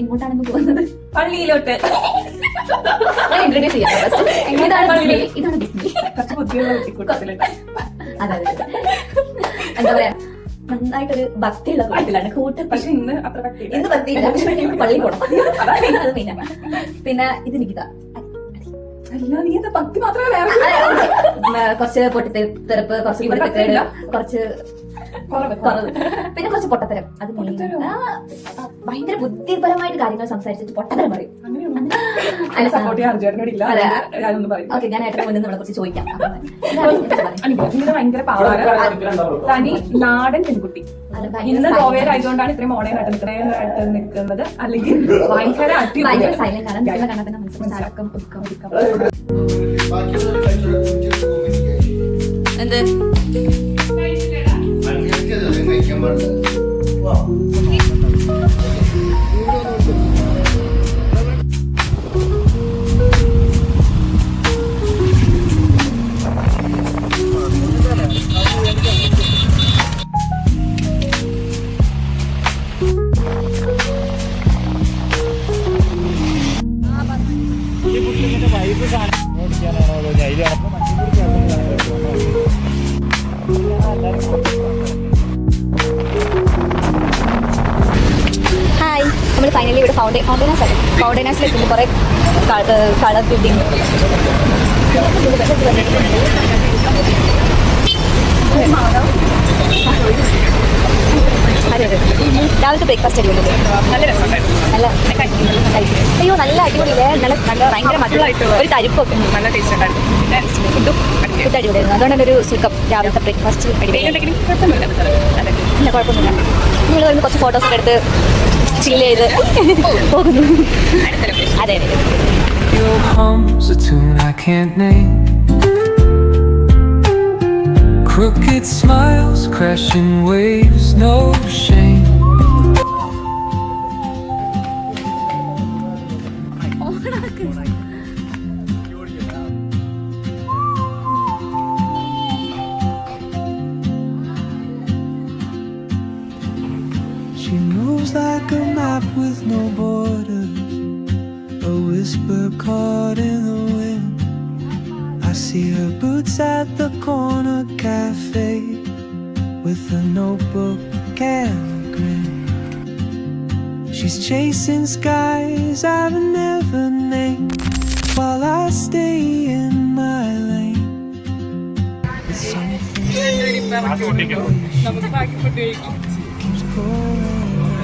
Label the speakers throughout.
Speaker 1: ഇങ്ങോട്ടാണ് പോകുന്നത്, പള്ളിയിലോട്ട്.
Speaker 2: ഇൻട്രൊഡ്യൂസ് ചെയ്യാം. ഇതാണ് ബിസ്മി. അതെ എന്താ പറയാ, നന്നായിട്ടൊരു ഭക്തിയുള്ള വീട്ടിലാണ് കൂട്ട്.
Speaker 1: പക്ഷെ ഇന്ന് അത്ര ഭക്തിയില്ല.
Speaker 2: ഇന്ന് ഭക്തിയില്ല, പക്ഷെ എനിക്ക് പള്ളി പോകണം. അത് പിന്നെ ഇത് നികിത.
Speaker 1: ഭക്തി മാത്രമേ
Speaker 2: കുറച്ച് പൊട്ടിത്തെറുപ്പ്, കുറച്ച് പൊട്ടിത്തെറ, കുറച്ച് കുറവ്, പിന്നെ കുറച്ച് പൊട്ടത്തരം. അത് ഭയങ്കര ബുദ്ധിപരമായിട്ട് കാര്യങ്ങൾ സംസാരിച്ചിട്ട് പൊട്ടത്തരം പറയും. ഓക്കെ, ഞാൻ ഏട്ടനെ മുന്നിൽ നമ്മളെ കുറിച്ച് ചോദിക്കാം.
Speaker 1: ഭയങ്കര തനി നാടൻ പെൺകുട്ടി. ഇന്ന് ഗോവയിലായതുകൊണ്ടാണ് ഇത്രയും മോഡേണായിട്ട് നിൽക്കുന്നത്. അല്ലെങ്കിൽ ഭയങ്കര
Speaker 2: സൈലന്റ് ആണ്. നിങ്ങളെ കാണാൻ തന്നെ മനസ്സിലാക്കും. അടക്കം ഒതുക്കം ഒതുക്കം. എന്ത് ഹായ്, നമ്മൾ ഫൈനലി ഇവിടെ ഫൗണ്ടൈനേഴ്സിൽ എത്തുമ്പോൾ കുറെ കളർ ബിൽഡിംഗ്. അതെ അതെ, രാവിലത്തെ ബ്രേക്ക്ഫാസ്റ്റ് അടിപൊളിയല്ലേ?
Speaker 1: നല്ല രസമുണ്ടായിരുന്നു.
Speaker 2: നല്ല അയ്യോ നല്ല അടിപൊളിയില്ലേ? നല്ല ഭയങ്കര മധുരമായിട്ടുള്ള ഒരു തരിപ്പൊക്കെ
Speaker 1: നല്ല ടേസ്റ്റ് ഉണ്ടായിരുന്നു.
Speaker 2: ഫുഡ് അടിപൊളിയായിരുന്നു. അതുകൊണ്ടാണ് ഒരു സുഖം. രാവിലത്തെ ബ്രേക്ക്ഫാസ്റ്റ് ഇല്ല, കുഴപ്പമൊന്നുമില്ല. നിങ്ങൾ വരുമ്പോൾ കുറച്ച് ഫോട്ടോസൊക്കെ എടുത്ത് ചില്ല് ചെയ്ത് പോകുന്നു. അതെ അതെ.
Speaker 3: Crooked smiles, crashing waves, no shame. She moves like a map with no borders, a whisper caught in the wind. I see her boots at the corner cafe with a notebook and a grin. She's chasing skies I've never named while I stay in my lane. It's something keeps calling my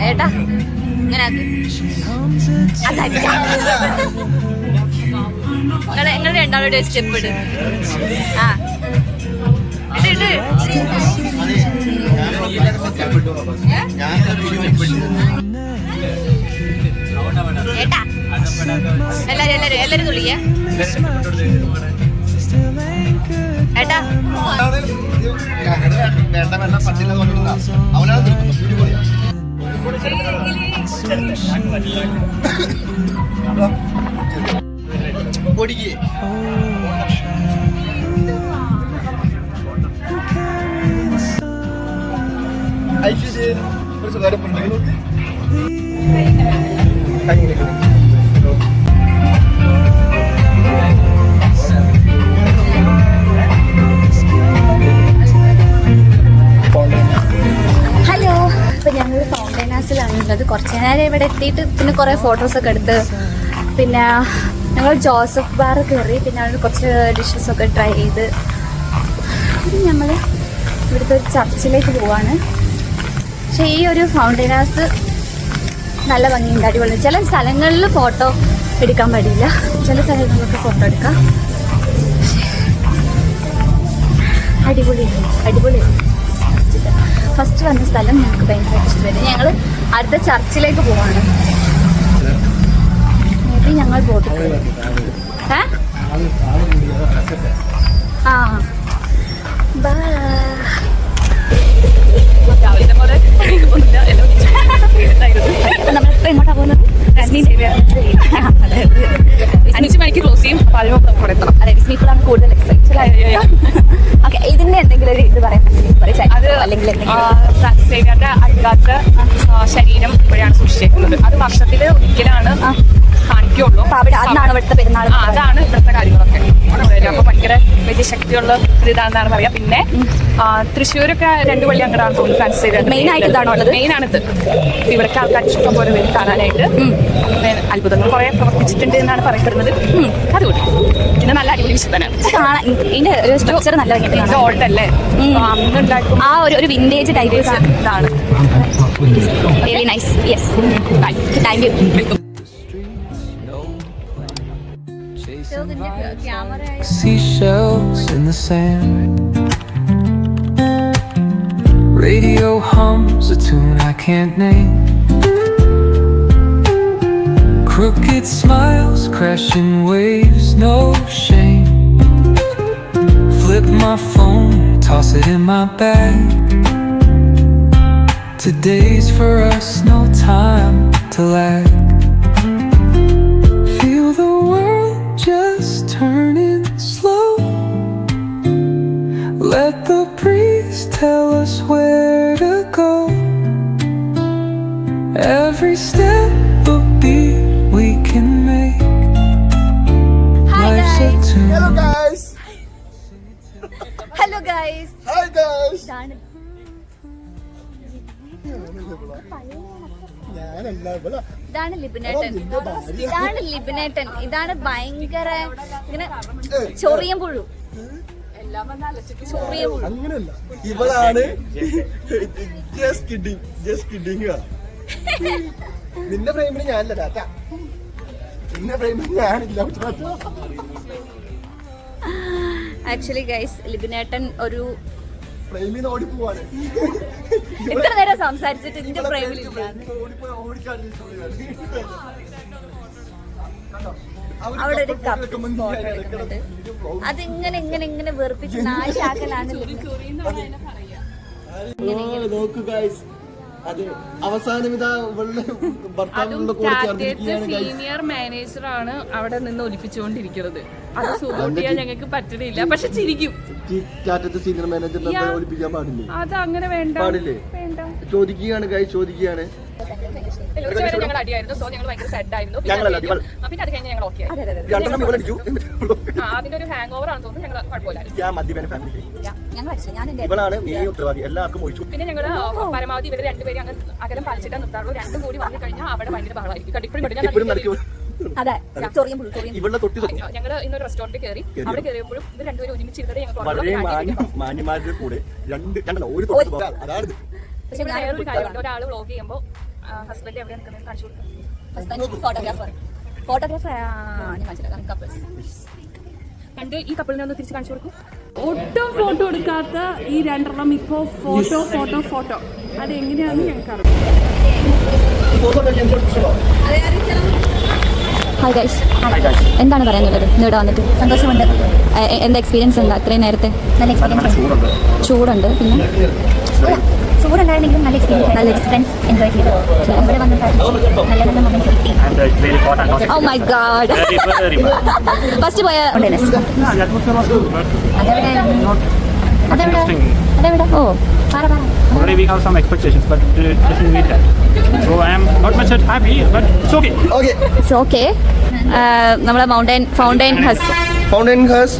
Speaker 2: ഏട്ടാ ഇങ്ങനെ നിങ്ങൾ രണ്ടാളുടെ step ഇട്. ആ ഇട് ഏട്ടാ. എല്ലാരും തുള്ളിയേ ഏട്ടാ.
Speaker 4: ഒരു സ്വകാര്യ
Speaker 2: നേരെ ഇവിടെ എത്തിയിട്ട് പിന്നെ കുറേ ഫോട്ടോസൊക്കെ എടുത്ത് പിന്നെ ഞങ്ങൾ ജോസഫ് ബാർ കയറി. പിന്നെ അവിടെ കുറച്ച് ഡിഷസൊക്കെ ട്രൈ ചെയ്ത് ഞങ്ങൾ ഇവിടുത്തെ ഒരു ചർച്ചിലേക്ക് പോവാണ്. പക്ഷേ ഈ ഒരു ഫൗണ്ടൈൻ ഹൗസ് നല്ല ഭംഗിയുണ്ട്, അടിപൊളി. ചില സ്ഥലങ്ങളിൽ ഫോട്ടോ എടുക്കാൻ പാടില്ല, ചില സ്ഥലങ്ങളിലൊക്കെ ഫോട്ടോ എടുക്കാം. അടിപൊളിയാണ്. ഫസ്റ്റ് വന്ന സ്ഥലം ഞങ്ങൾക്ക് ഭയങ്കര ഇഷ്ടമായിരുന്നു. ഞങ്ങൾ അടുത്ത ചർച്ചിലേക്ക് പോവാണ്. മേ ബി ഞങ്ങൾ ബോട്ട്
Speaker 1: രാവിലത്തെ പോലെ ഒന്നുമില്ല, എല്ലാം
Speaker 2: നമ്മളിപ്പോൾ എങ്ങോട്ടാണ് പോകുന്നത്?
Speaker 1: 5 മണിക്ക് ക്ലോസ് ചെയ്യും. അപ്പോൾ അതിന് മുമ്പ് നമുക്ക് എത്തണം.
Speaker 2: അതെ, ഡിസ്നിപ്പോഴാണ് കൂടുതൽ എക്സൈറ്റഡ്. ഓക്കെ, ഇതിന്റെ എന്തെങ്കിലും ഒരു ഇത് പറയാൻ
Speaker 1: അത്
Speaker 2: അല്ലെങ്കിൽ
Speaker 1: ഫ്രാൻസിസ് സേവ്യറുടെ അഴുകാത്ത ശരീരം ഇവിടെയാണ് സൂക്ഷിച്ചേക്കുന്നത്. അത് വർഷത്തിൽ ഒരിക്കലാണ് കാണിക്കുള്ളൂ.
Speaker 2: അതാണ് ഇവിടുത്തെ പെരുന്നാൾ.
Speaker 1: അതാണ് ഇവിടുത്തെ കാര്യങ്ങളൊക്കെ. അപ്പൊ ഭയങ്കര വലിയ ശക്തിയുള്ള ഒരു ഇതാണെന്നാണ് പറയാ. പിന്നെ തൃശ്ശൂരൊക്കെ 2 പള്ളി അങ്ങോട്ടാണ് തോന്നുന്നു ഫ്രാൻസിസ് സേവ്യർ
Speaker 2: മെയിൻ ആയിട്ട് ഇതാണോ?
Speaker 1: മെയിനാണിത്. ഇവിടേക്ക് ആൾക്കാർ ഇഷ്ടം പോലെ വരും കാണാനായിട്ട്. അത്ഭുതങ്ങൾ കുറെ പ്രവർത്തിച്ചിട്ടുണ്ട് എന്നാണ് പറയപ്പെടുന്നത്. അതുകൊണ്ട് പിന്നെ നല്ല അടിപൊളി വിശുദ്ധനാണ്.
Speaker 2: ഇതിന്റെ ഒരു സ്ട്രക്ചർ നല്ല ഭംഗിയാണ്.
Speaker 1: ഓൾഡ് അല്ലേ, അന്ന് ഉണ്ടാക്കും.
Speaker 2: ആ ഒരു വിന്റേജ് ടൈപ്പ്
Speaker 1: ഇതാണ്.
Speaker 2: Really nice. Yes, thank you.
Speaker 3: Seashells in the sand. Radio hums a tune I can't name. Crooked smiles, crashing waves, no shame. Flip my phone, toss it in my bag. Today's for us, no time to lag. Feel the world just turning slow. Let the breeze tell us where to go. Every step a beat we can make.
Speaker 2: Hi
Speaker 3: Life's a
Speaker 2: guys.
Speaker 3: tune.
Speaker 4: Hello guys.
Speaker 2: Hello guys.
Speaker 4: Hi guys.
Speaker 2: ഇതാണ് ലിബിനേട്ടൻ. ഇതാണ് ഭയങ്കര ഇങ്ങനെ ചൊറിയം പുഴു.
Speaker 4: അങ്ങനെയല്ല, ഇവളാണ് just kidding. നിന്റെ ഫ്രെയിമിന് ഞാനില്ല ടാറ്റ. നിന്റെ ഫ്രെയിമിന് ഞാനില്ല.
Speaker 2: ആക്ച്വലി ഗൈസ്, ലിബിനേട്ടൻ ഒരു
Speaker 4: ഫ്രെയിമിൽ ഓടി പോവാണ്.
Speaker 2: എത്ര നേരം സംസാരിച്ചിട്ട് ഇതിന്റെ ഫ്രെയിമിലില്ല. അവിടെ ഒരു കപ്പ് ഫോട്ടോ എടുക്കുന്നുണ്ട്. അതിങ്ങനെ ഇങ്ങനെ ഇങ്ങനെ വെറുപ്പിച്ച് നാശാക്കലാണ്.
Speaker 4: നോക്കൂ ഗൈസ്, അത് അവസാനം ഇതാ ഭർത്താവിനുള്ള
Speaker 1: സീനിയർ മാനേജർ ആണ് അവിടെ നിന്ന് ഒലിപ്പിച്ചുകൊണ്ടിരിക്കുന്നത്. അത് സപ്പോർട്ട് ചെയ്യാൻ ഞങ്ങൾക്ക് പറ്റണില്ല, പക്ഷെ ചിരിക്കും.
Speaker 4: സീനിയർ മാനേജറിനെ ഒളിപ്പിക്കാൻ പാടില്ലേ?
Speaker 1: അത് അങ്ങനെ വേണ്ട,
Speaker 4: പാടില്ലേ? ചോദിക്കുകയാണ് ഗൈസ്, ചോദിക്കുകയാണ്.
Speaker 1: ഞങ്ങൾ അടിയായിരുന്നു, സോ ഞങ്ങൾ ഭയങ്കര സെഡ് ആയിരുന്നു. പിന്നെ അത് കഴിഞ്ഞ് ഞങ്ങൾ ഓക്കെ ആയി. അതിന്റെ ഒരു ഹാങ് ഓവർ ആണെന്ന് തോന്നുന്നു. ഞങ്ങൾ കുഴപ്പമില്ലായിരുന്നു.
Speaker 4: ഇവളാണ് മെയിൻ ഉത്തരവാദി, എല്ലാവർക്കും ഒഴിച്ചു.
Speaker 1: പിന്നെ ഞങ്ങൾ പരമാവധി ഇവര് 2 പേരും അങ്ങനെ അകലം പാലിച്ചിട്ടാ നിർത്താറുള്ളൂ. 2 കൂടി വന്നു കഴിഞ്ഞാൽ അവിടെ ഭയങ്കര ബഹളമായിരിക്കും.
Speaker 4: ഇവളുടെ തൊട്ടി
Speaker 1: ഞങ്ങൾ ഇന്നൊരു റെസ്റ്റോറന്റിൽ കയറി. അവിടെ കയറിയപ്പോഴും ഇവർ 2 പേരും ഒരുമിച്ചിരുന്നത്
Speaker 4: വളരെ മാന്യന്മാരുടെ കൂടെ രണ്ടല്ല ഒരു അതാണ്.
Speaker 1: പക്ഷെ വേറൊരു കാര്യമുണ്ട്, ഒരാള് വ്ളോഗ് ചെയ്യുമ്പോൾ ഹസ്ബൻഡ് എവിടെ നിൽക്കുന്നത് കാണിച്ചു കൊടുക്കും. കണ്ട് ഈ കപ്പിളിനെ ഒന്ന് തിരിച്ച് കാണിച്ചു കൊടുക്കും. ഒട്ടും ഫോട്ടോ എടുക്കാത്ത ഈ 2 എണ്ണം ഇപ്പോ ഫോട്ടോ അതെങ്ങനെയാണെന്ന് ഞങ്ങൾക്ക് അറിയാം.
Speaker 2: ഹായ് ഗൈസ്, എന്താണ് പറയാനുള്ളത്? ഇവിടെ വന്നിട്ട് സന്തോഷമുണ്ട്. എന്താ എക്സ്പീരിയൻസ്? എന്താ ഇത്രയും നേരത്തെ? നല്ല എക്സ്പീരിയൻസ്. ചൂടുണ്ട്, പിന്നെ ചൂടുണ്ടായിരുന്നെങ്കിലും നല്ല എക്സ്പീരിയൻസ് എൻജോയ് ചെയ്തു. ഇവിടെ വന്നിട്ട് നല്ല നല്ല moments. Oh my god, first പോയ അതെവിടെ? Oh
Speaker 5: Already we have some expectations, but doesn't meet that. So I am not much happy, but it's okay.
Speaker 4: Okay.
Speaker 2: It's okay. നമ്മളെ ഫൗണ്ടൈൻ
Speaker 4: ഫൗണ്ടൻ ഹാസ്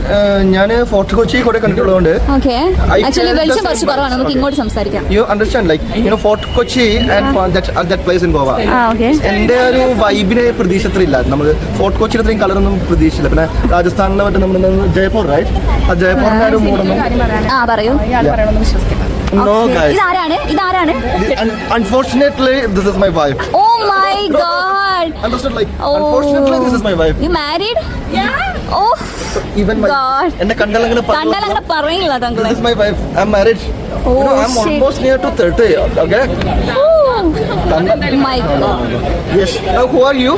Speaker 4: ഞാൻ fort Kochi കുറെ കണ്ടിട്ടുള്ളതുകൊണ്ട്
Speaker 2: okay actually വെളിച്ചം കുറച്ച് കുറവാണ്, നമുക്ക് ഇങ്ങോട്ട് സംസാരിക്കാം.
Speaker 4: You understand like fort Kochi and that place in Goa.
Speaker 2: Okay.
Speaker 4: എന്റെ ഒരു വൈബിന് പ്രതീക്ഷ അത്ര ഇല്ല. നമ്മൾ ഫോർട്ട് കൊച്ചിയുടെ അത്രയും കളറൊന്നും പ്രതീക്ഷിച്ചില്ല. പിന്നെ രാജസ്ഥാനിലെ മറ്റേ നമ്മുടെ ജയ്പൂർ റൈറ്റ്, ആ ജയ്പൂരിന്റെ ഒരു മൂടൊന്നും.
Speaker 2: പറയൂ.
Speaker 4: No guys.
Speaker 2: ഇതാരാണ്?
Speaker 4: Unfortunately, this is my wife.
Speaker 2: Oh my god.
Speaker 4: Understood? Like, unfortunately, this is my wife.
Speaker 2: You married? Yeah. Oh.
Speaker 4: So even my
Speaker 2: God.
Speaker 4: എന്നെ കണ്ടാലങ്ങനെ
Speaker 2: പറയില്ല താങ്കളെ.
Speaker 4: This is my wife. I'm married.
Speaker 2: Oh,
Speaker 4: you know, I'm
Speaker 2: shit.
Speaker 4: almost near to 30. Okay.
Speaker 2: Oh my god.
Speaker 4: Yes. Now, who are you?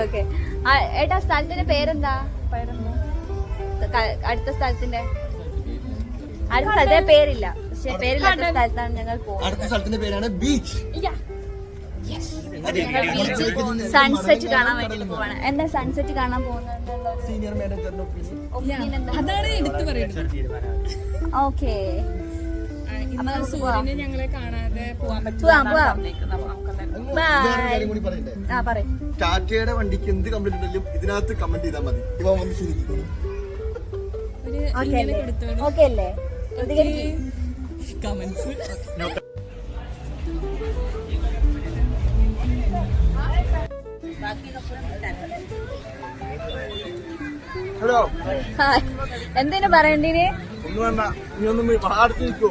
Speaker 2: Okay. ഏട്ടാ സ്ഥലത്തിന്റെ പേരെന്താ? അടുത്ത സ്ഥലത്തിന്റെ പേരില്ല, പക്ഷെ പേരില്ലാത്ത സ്ഥലത്താണ് ഞങ്ങൾ
Speaker 4: അടുത്ത സ്ഥലത്തിന്റെ പേരാണ് ബീച്ച്.
Speaker 2: സൺസെറ്റ് കാണാൻ വേണ്ടി പോവാണ്. എന്താ സൺസെറ്റ് കാണാൻ പോകുന്നത്?
Speaker 4: സീനിയർ മാനേജറിന്റെ
Speaker 2: ഓക്കെ.
Speaker 4: ടാറ്റയുടെ വണ്ടിക്ക് എന്ത് കംപ്ലൈന്റ് ഉണ്ടെങ്കിലും ഇതിനകത്ത് കമന്റ് ചെയ്താൽ മതി. ഇവ വന്ന് ശരിക്കും
Speaker 2: ഓക്കെ അല്ലേ?
Speaker 4: ഹലോ,
Speaker 2: എന്തേലും പറയണ്ടീന്?
Speaker 4: ഒന്നും വേണ്ട, നീ ഒന്നും അടുത്ത് നിൽക്കോ?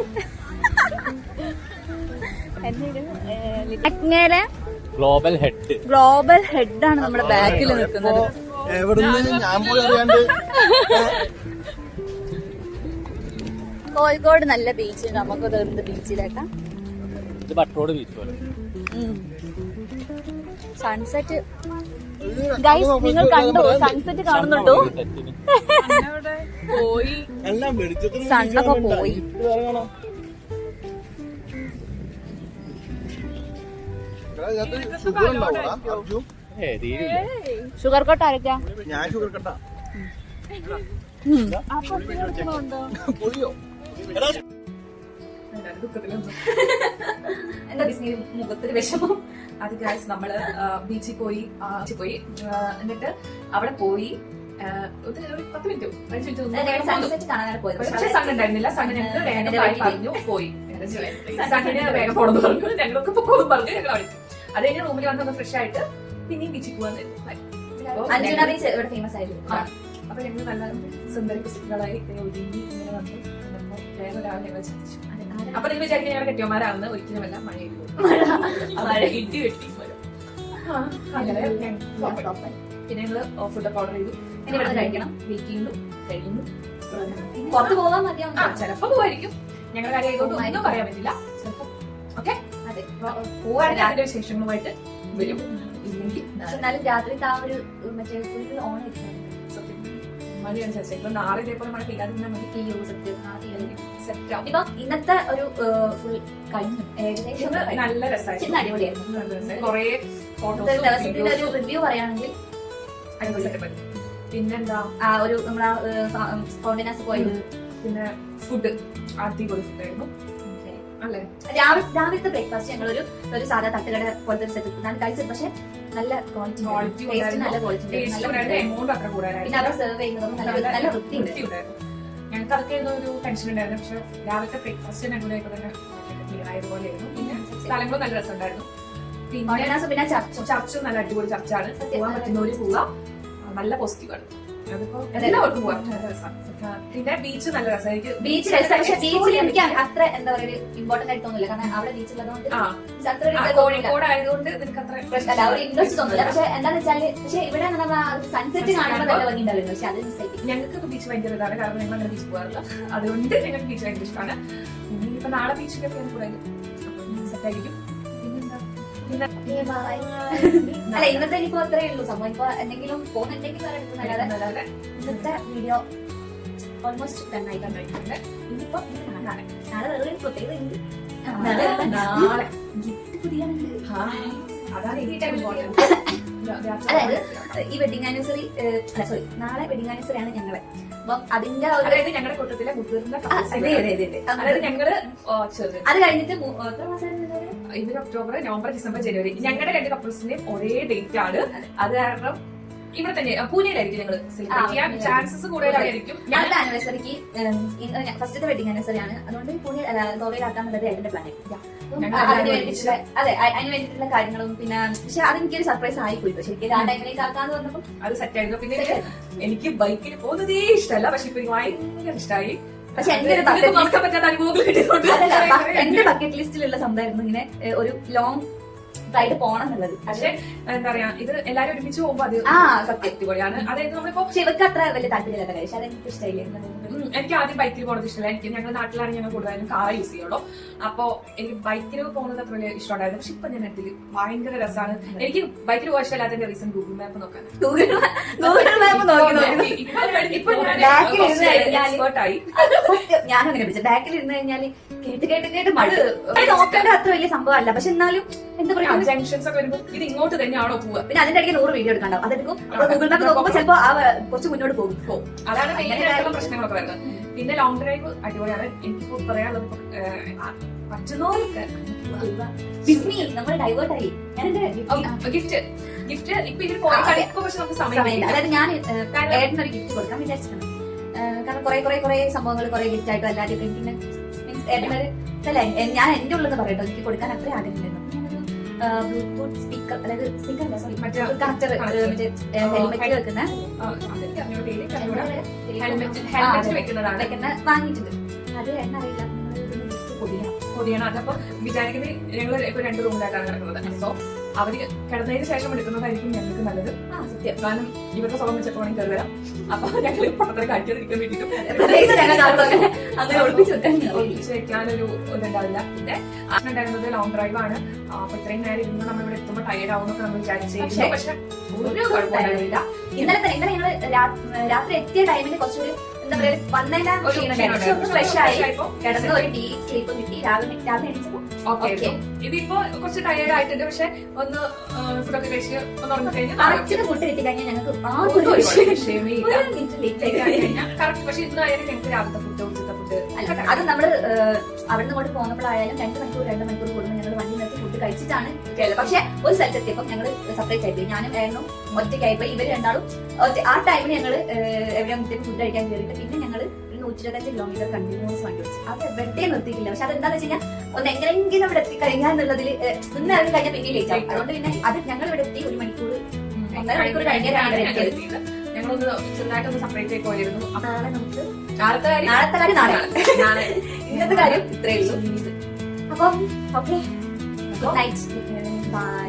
Speaker 2: ഗ്ലോബൽ ഹെഡ് ആണ് നമ്മുടെ ബാക്കിൽ നിൽക്കുന്നത്.
Speaker 4: എവിടുന്ന് ഞാൻ പോയി അറിയാണ്ട്.
Speaker 2: കോഴിക്കോട് നല്ല ബീച്ച്, നമുക്ക് എന്ത് ബീച്ചിലേക്കാം. സൺസെറ്റ് ഗൈസ്, നിങ്ങൾ കണ്ടോ? സൺസെറ്റ് കാണുന്നുണ്ടോ? സണ്ണൊക്കെ പോയി. ഷുഗർ കട്ട് ആരൊക്കെയാ?
Speaker 4: ഞാൻ ഷുഗർ കട്ടാ.
Speaker 1: എന്താ മുഖത്തൊരു വിഷമം? അത് ഗൈസ് നമ്മള് ബീച്ചിൽ പോയി എന്നിട്ട് അവിടെ പോയി ഒരു 10 മിനിറ്റ് 5 മിനിറ്റ് പക്ഷേ സൺ ഉണ്ടായിരുന്നില്ല. സണ്ണ് ഞങ്ങൾക്ക് വേഗം പറഞ്ഞു പോയി. സണ്ണിന് വേഗം പോണെന്ന് പറഞ്ഞു. ഞങ്ങളൊക്കെ പോകും പറഞ്ഞു. ഞങ്ങൾ വിളിച്ചു. അത് കഴിഞ്ഞ് റൂമിൽ വന്നൊന്ന് ഫ്രഷ് ആയിട്ട് പിന്നെയും ബീച്ചിൽ പോവാന്ന്. അപ്പൊ ഞങ്ങൾ നല്ല സുന്ദരി കുസികളായി ഒതുങ്ങി ഇങ്ങനെ വന്നു. വേറെ ഒരാൾ ഞങ്ങൾ ചിന്തിച്ചു. അപ്പൊ നിങ്ങൾ വിചാരിക്കും ഞങ്ങളുടെ കെട്ടിയന്മാരാണെന്ന്. ഒരിക്കലുമല്ല. മഴ ഇടി വെട്ടി പിന്നെ ഞങ്ങള് ഫുഡൊക്കെ ഓർഡർ ചെയ്തു.
Speaker 2: കഴിക്കണം.
Speaker 1: വെയിറ്റ് ചെയ്യുന്നു, കഴിയുന്നു.
Speaker 2: പുറത്ത് പോകാൻ മതിയാവും.
Speaker 1: ചിലപ്പോ പോവായിരിക്കും. ഞങ്ങളുടെ കാര്യം ആയതുകൊണ്ട് ഒന്നും പറയാൻ പറ്റില്ല. ചിലപ്പോ ഓക്കെ പോവാണെങ്കിൽ അതിന്റെ വിശേഷങ്ങളുമായിട്ട് വരും. ഇല്ലെങ്കിൽ
Speaker 2: എന്നാലും രാത്രിത്തെ ആ ഒരു മറ്റേ ഫുൾ ഓൺ
Speaker 1: മഴയനുസരിച്ച് ഇപ്പൊ നാളെ ഇതേപോലെ മഴ പെയ്യാതിരുന്നാൽ മതി.
Speaker 2: ഇപ്പൊ ഇന്നത്തെ ഒരു ഫുൾ കഴിഞ്ഞു ഏകദേശം.
Speaker 1: നല്ല രസമായിരുന്നു.
Speaker 2: അടിപൊളിയായിരുന്നു.
Speaker 1: കുറെ
Speaker 2: ദിവസത്തിന്റെ ഒരു റിവ്യൂ പറയുകയാണെങ്കിൽ
Speaker 1: പിന്നെന്താ
Speaker 2: ആ ഒരു നമ്മളാ ഫൗണ്ടനാസ് പോയത്.
Speaker 1: പിന്നെ ഫുഡ് അടിപൊളി ഫുഡായിരുന്നു അല്ലേ?
Speaker 2: രാവിലത്തെ ബ്രേക്ക്ഫാസ്റ്റ് ഞങ്ങൾ ഒരു സാധാ തട്ടുകട പോലത്തെ ഒരു സെറ്റ് ഞാൻ കഴിച്ചത്. പക്ഷെ നല്ല ക്വാളിറ്റി, നല്ല ക്വാളിറ്റി. പിന്നെ അവർ സെർവ് ചെയ്യുന്നതും നല്ല വൃത്തിയുണ്ട്.
Speaker 1: ഞങ്ങൾക്ക് അതൊക്കെ ഒരു ടെൻഷൻ ഉണ്ടായിരുന്നു. പക്ഷെ രാവിലത്തെ ബ്രേക്ക്ഫാസ്റ്റ് ഞങ്ങളുടെ തന്നെ ക്ലിയർ ആയതുപോലെയായിരുന്നു. പിന്നെ സ്ഥലങ്ങളും നല്ല രസമുണ്ടായിരുന്നു.
Speaker 2: പിന്നെ
Speaker 1: ചർച്ചും നല്ല അടിപൊളി ചർച്ചാണ്. പോകാൻ പറ്റുന്നവര് പോവുക. നല്ല പോസിറ്റീവാണ്. അതിപ്പോ എല്ലാവർക്കും പോവാം. പിന്നെ ബീച്ച് നല്ല രസമായിരിക്കും.
Speaker 2: ബീച്ചിൽ എനിക്ക് അത്ര എന്താ പറയുക ഇമ്പോർട്ടന്റ് ആയിട്ട് തോന്നില്ല. കാരണം അവിടെ ബീച്ചുള്ളതുകൊണ്ട്
Speaker 1: കോഴിക്കോട് ആയതുകൊണ്ട് നിനക്ക് അത്ര
Speaker 2: പ്രശ്നമല്ല, ഒരു ഇൻട്രസ്റ്റ് തോന്നില്ല. പക്ഷെ എന്താണെന്ന് വെച്ചാല് പക്ഷെ ഇവിടെ സൺസെറ്റ് കാണുമ്പോൾ നല്ല ഭംഗി ഉണ്ടായിരുന്നു. പക്ഷെ അത് മിസ്സായി.
Speaker 1: ഞങ്ങൾക്ക് ബീച്ച് ഭയങ്കര ഇതാണ്. കാരണം ഞങ്ങൾ അങ്ങനെ ബീച്ച് പോകാറില്ല. അതുകൊണ്ട് ഞങ്ങൾക്ക് ബീച്ച് ഭയങ്കര ഇഷ്ടമാണ്. ഇനിയിപ്പോ നാളെ ബീച്ചിലൊക്കെ പോകാൻ കൂടെ സെറ്റായിരിക്കും.
Speaker 2: അല്ല ഇന്നത്തെ ഇനിയിപ്പോ അത്രേ ഉള്ളൂ സംഭവം. ഇപ്പൊ എന്തെങ്കിലും പോകുന്നുണ്ടെങ്കിൽ നല്ലത്. ഇന്നത്തെ വീഡിയോ ഓൾമോസ്റ്റ് ഡണ്ണായിട്ടുണ്ട്.
Speaker 1: ഇനിയിപ്പോ
Speaker 2: നാളെ വേറെ പ്രത്യേകത
Speaker 1: നാളെ
Speaker 2: ഗിഫ്റ്റ് പുതിയ
Speaker 1: അതാണ് ഈ ടൈം ഇമ്പോർട്ടന്റ്.
Speaker 2: അതായത് ഈ വെഡിങ് ആനിവേഴ്സറി സോറി നാളെ വെഡിങ് ആനിവേഴ്സറി ആണ് ഞങ്ങളെ. അപ്പം അതിന്റെ
Speaker 1: അതായത് ഞങ്ങളുടെ കൂട്ടത്തിലെ മുതിർന്ന
Speaker 2: അതായത്
Speaker 1: ഞങ്ങള്
Speaker 2: അത് കഴിഞ്ഞിട്ട് എത്ര മാസമായിരുന്നു?
Speaker 1: ഇവര് ഒക്ടോബർ, നവംബർ, ഡിസംബർ, ജനുവരി ഞങ്ങളുടെ 2 കപ്പിൾസിന്റെയും ഒരേ ഡേറ്റ് ആണ്. അത് കാരണം ഇവിടെ തന്നെ പൂനെയിലായിരിക്കും ഞങ്ങൾ സെലിബ്രേറ്റ് ചെയ്യാൻ ചാൻസസ് കൂടുതലായിരിക്കും.
Speaker 2: ഞങ്ങളുടെ ആനിവേഴ്സറിക്ക് ഫസ്റ്റത്തെ വെഡിങ് ആനിവേഴ്സറി ആണ്. അതുകൊണ്ട് ഗോവയിലാക്കാന്നുള്ളത് എന്റെ പ്ലാൻ അതിന് വേണ്ടിയിട്ടുള്ള അതിന് വേണ്ടിയിട്ടുള്ള കാര്യങ്ങളും പിന്നെ പക്ഷെ അതെനിക്കൊരു സർപ്രൈസ് ആയി പോയി. ശരിക്കും ആ ടൈമിലേക്ക് ആക്കാന്ന് പറഞ്ഞപ്പോൾ
Speaker 1: അത് സെറ്റ് ആയിരുന്നു. പിന്നെ എനിക്ക് ബൈക്കിൽ പോകുന്നതേ ഇഷ്ടമല്ല, പക്ഷെ ഇപ്പൊ എനിക്ക് ഭയങ്കര ഇഷ്ടമായി.
Speaker 2: പക്ഷെ എന്റെ ഒരു
Speaker 1: പറ്റാത്ത അനുഭവങ്ങൾ കിട്ടിയിട്ടുണ്ട്.
Speaker 2: എന്റെ ബക്കറ്റ് ലിസ്റ്റിലുള്ള സംഭവമായിരുന്നു ഇങ്ങനെ ഒരു ലോങ് റൈഡ് പോണം എന്നുള്ളത്.
Speaker 1: പക്ഷെ എന്താ പറയാ, ഇത് എല്ലാരും ഒരുമിച്ച് പോകുമ്പോ അത് അടിപൊളിയാണ്. അതായത് നമ്മളിപ്പോ
Speaker 2: ഇവർക്ക് അത്ര വലിയ താല്പര്യമില്ലാത്ത കാര്യം, പക്ഷെ അതെനിക്ക് ഇഷ്ടമില്ല.
Speaker 1: എനിക്ക് ആദ്യം ബൈക്കിൽ പോകുന്നത് ഇഷ്ടമല്ല. എനിക്ക് ഞങ്ങളുടെ നാട്ടിലാണെങ്കിൽ ഞങ്ങൾ കൂടുതലും കാർ യൂസ് ചെയ്യുള്ളൂ. അപ്പൊ എനിക്ക് ബൈക്കിൽ പോകുന്നത് അത്ര വലിയ ഇഷ്ടമുണ്ടായിരുന്നു. പക്ഷെ ഇപ്പൊ ഞാൻ എടുത്തില്ല, ഭയങ്കര രസമാണ്. എനിക്ക് ബൈക്കിൽ പോകാൻ ഇഷ്ടമല്ലാത്തതിന്റെ റീസൺ ഗൂഗിൾ മാപ്പ് നോക്കാൻ.
Speaker 2: ഗൂഗിൾ മാപ്പ് നോക്കി
Speaker 1: ഇപ്പൊ ഞാൻ എക്സ്പേർട്ടായി.
Speaker 2: ഞാനും അങ്ങനെ പിടിച്ചത്. ബാക്കിൽ ഇരുന്ന് കഴിഞ്ഞാല് കേട്ട് മഴ നോക്കേണ്ട അത്ര വലിയ സംഭവമല്ല. പക്ഷെ എന്നാലും എന്താ പറയാ,
Speaker 1: ജംഗ്ഷൻസ് ഒക്കെ വരുമ്പോൾ ഇത് ഇങ്ങോട്ട് തന്നെയാണോ പോവുക?
Speaker 2: പിന്നെ അതിന്റെ ഇടയ്ക്ക് 100 വീഡിയോ എടുക്കണ്ടാവും. അതെടുക്കും ഗൂഗിൾ മാപ്പ് നോക്കുമ്പോൾ ചിലപ്പോ ആ കുറച്ച് മുന്നോട്ട് പോകും.
Speaker 1: അതാണ് മെയിനായിട്ടുള്ള പ്രശ്നങ്ങളൊക്കെ വരുന്നത്. പിന്നെ ലോങ് ഡ്രൈവ് അടിപൊളിയാണ്. എനിക്കിപ്പോ പറയാനുള്ളത് പറ്റുന്നവർക്ക്
Speaker 2: നമ്മൾ ഡൈവേർട്ടായി.
Speaker 1: ഗിഫ്റ്റ് ഇപ്പൊ ഇതിൽ പോയി കളിക്കുമ്പോ പക്ഷെ നമുക്ക് സമയമില്ല.
Speaker 2: അതായത് ഞാൻ ഏട്ടനൊരു ഗിഫ്റ്റ് കൊടുക്കാൻ വിചാരിച്ചിട്ടുണ്ട്. കാരണം കുറെ സംഭവങ്ങൾ കുറെ ഗിഫ്റ്റ് ആയിട്ടും അല്ലാതെ എനിക്ക് മീൻസ് ഏട്ടനൊരു അല്ല ഞാൻ എന്റെ ഉള്ളത് പറയട്ടോ, എനിക്ക് കൊടുക്കാൻ അത്ര ആഗ്രഹമുണ്ടായിരുന്നു. ബ്ലൂടൂത്ത് സ്പീക്കർ, അതായത് സ്പീക്കർ അല്ല സോറി കണക്ടർ ഹെൽമെറ്റിൽ വെക്കുന്ന വെക്കുന്ന വാങ്ങിയിട്ടുണ്ട്. അത് എന്നറിയില്ല,
Speaker 1: പൊതിയാണ്. അതപ്പോ വിചാരിക്കുന്നത് ഞങ്ങൾ ഇപ്പൊ 2 റൂമിലായിട്ടാണ് കിടക്കുന്നത്. സോ അവര് കിടന്നതിന് ശേഷം എടുക്കുന്നതായിരിക്കും ഞങ്ങൾക്ക് നല്ലത്. സത്യം, കാരണം ഇവരുടെ സ്വഭാവം വെച്ചപ്പോൾ കയറി വരാം. അപ്പൊ ഞങ്ങൾ പണത്തിന് കാഴ്ചയിരിക്കാൻ വേണ്ടിയിട്ടും
Speaker 2: അങ്ങനെ ഒളിപ്പിച്ചു
Speaker 1: വെക്കാനൊരു ഇതുണ്ടാവില്ല. പിന്നെ ഉണ്ടായിരുന്നത് ലോങ് ഡ്രൈവ് ആണ്. അപ്പൊ ഇത്രയും നേരം ഇരുന്ന് നമ്മളിവിടെ എത്തുമ്പോൾ ടയർഡ് ആവുന്നൊക്കെ നമ്മൾ വിചാരിച്ചു. പക്ഷെ ഒരു കുഴപ്പമില്ല.
Speaker 2: ഇന്നലെ ഞങ്ങള് രാത്രി എത്തിയ ടൈമിന് കുറച്ചൊരു എന്താ പറയാ വന്നതിന് ഫ്രഷ് ആയി കിടന്ന് ഒരു ഡീപ് സ്ലീപ്പ് കിട്ടി. രാവിലെ എണീച്ചപ്പോ
Speaker 1: ഇതിപ്പോ കുറച്ച് ടയർഡ് ആയിട്ടുണ്ട്. പക്ഷെ ഒന്ന് ഫുഡൊക്കെ കഴിച്ച് ഒന്ന് ഉറങ്ങിക്കഴിഞ്ഞാൽ
Speaker 2: കറക്റ്റിന് ഫുഡ് കിട്ടി കഴിഞ്ഞാൽ ഞങ്ങൾക്ക്
Speaker 1: കറക്റ്റ്. പക്ഷെ ഇന്നായാലും ഞങ്ങൾക്ക് രാവിലത്തെ ഫുഡ് ഉച്ചത്തെ ഫുഡ്
Speaker 2: അത് നമ്മള് അവിടുന്ന് കൊണ്ട് പോകുമ്പോഴായാലും 2 മണിക്കൂർ കൂടുമ്പോൾ ഞങ്ങൾ വണ്ടി നിർത്തി ഫുഡ് കഴിച്ചിട്ടാണ് കേരളം. പക്ഷെ ഒരു സ്ഥലത്തെത്തിയപ്പോ ഞങ്ങള് സെപ്പറേറ്റ് ആയിപ്പോയി. ഞാനും ഏണ്ണും ഒറ്റയ്ക്കായിപ്പോയി. ഇവര് രണ്ടാളും ആ ടൈമിന് ഞങ്ങള് എവിടെയാകുമ്പോഴത്തേക്ക് ഫുഡ് കഴിക്കാൻ കയറിയിട്ട് പിന്നെ ഞങ്ങള് 125 കിലോമീറ്റർ കണ്ടിന്യൂസ് വണ്ടി വെച്ചു. അത് എവിടെയും നിർത്തിയിട്ടില്ല. പക്ഷെ അതെന്താന്ന് വെച്ച് കഴിഞ്ഞാൽ ഒന്ന് എങ്ങനെയെങ്കിലും ഇവിടെ എത്തിക്കഴിഞ്ഞാൽ എന്നുള്ളതിൽ നിന്ന് ഇറങ്ങി കഴിഞ്ഞാൽ പിന്നെ ലേറ്റ് ആവും. അതുകൊണ്ട് പിന്നെ അത് ഞങ്ങൾ ഇവിടെ എത്തി 1 മണിക്കൂർ 1.5 മണിക്കൂർ കഴിഞ്ഞാൽ
Speaker 1: ഞങ്ങളൊന്ന് ചെറുതായിട്ടൊന്ന് സെപ്പറേറ്റ് ആയി പോയിരുന്നു.
Speaker 2: നാളെ നമുക്ക്
Speaker 1: നാളത്തെ
Speaker 2: കാര്യം നാളെ ഇന്നത്തെ കാര്യം ഇത്രയേ ഉള്ളൂ. അപ്പം ഓക്കെ, ഗുഡ് നൈറ്റ്, ബൈ.